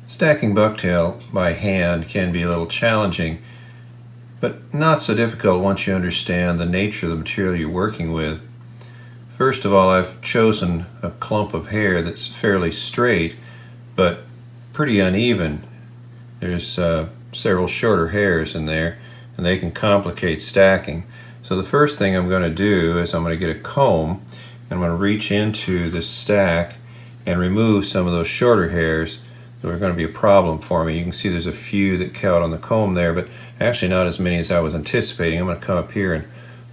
Stacking bucktail by hand can be a little challenging, but not so difficult once you understand the nature of the material you're working with. First of all, I've chosen a clump of hair that's fairly straight, but pretty uneven. There's several shorter hairs in there, and they can complicate stacking. So the first thing I'm going to do is I'm going to get a comb, and I'm going to reach into this stack and remove some of those shorter hairs that are going to be a problem for me. You can see there's a few that caught on the comb there, but actually not as many as I was anticipating. I'm going to come up here and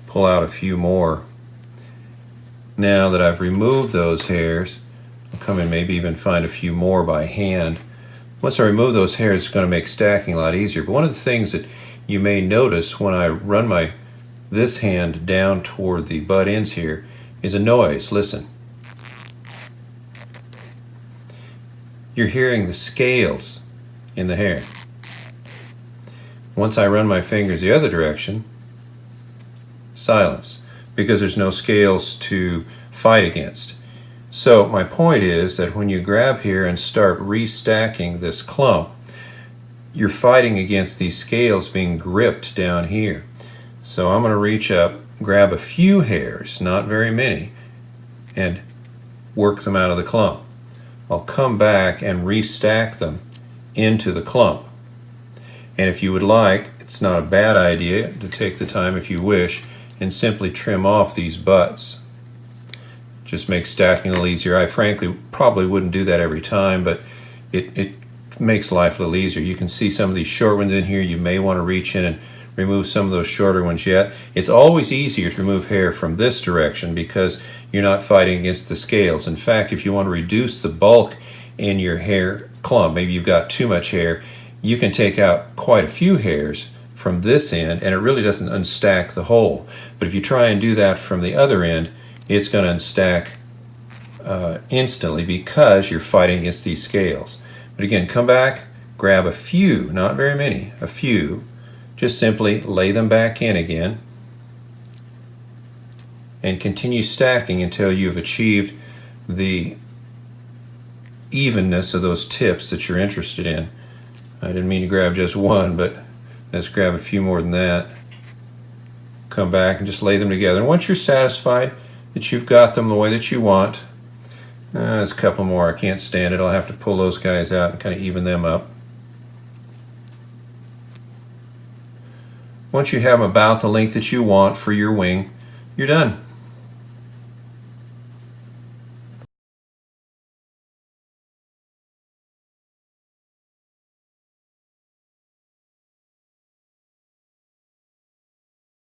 pull out a few more. Now that I've removed those hairs, I'll come and maybe even find a few more by hand. Once I remove those hairs, it's going to make stacking a lot easier. But one of the things that you may notice when I run this hand down toward the butt ends here is a noise. Listen. You're hearing the scales in the hair. Once I run my fingers the other direction, silence, because there's no scales to fight against. So my point is that when you grab here and start restacking this clump, you're fighting against these scales being gripped down here. So I'm going to reach up, grab a few hairs, not very many, and work them out of the clump. I'll come back and restack them into the clump. And if you would like, it's not a bad idea to take the time, if you wish, and simply trim off these butts. Just makes stacking a little easier. I frankly probably wouldn't do that every time, but it makes life a little easier. You can see some of these short ones in here. You may want to reach in and remove some of those shorter ones yet. It's always easier to remove hair from this direction because you're not fighting against the scales. In fact, if you want to reduce the bulk in your hair clump, maybe you've got too much hair, you can take out quite a few hairs from this end and it really doesn't unstack the whole. But if you try and do that from the other end, it's going to unstack instantly because you're fighting against these scales. But again, come back, grab a few, not very many, a few, just simply lay them back in again and continue stacking until you've achieved the evenness of those tips that you're interested in. I didn't mean to grab just one, but let's grab a few more than that. Come back and just lay them together. And once you're satisfied that you've got them the way that you want, there's a couple more. I can't stand it. I'll have to pull those guys out and kind of even them up. Once you have them about the length that you want for your wing, you're done.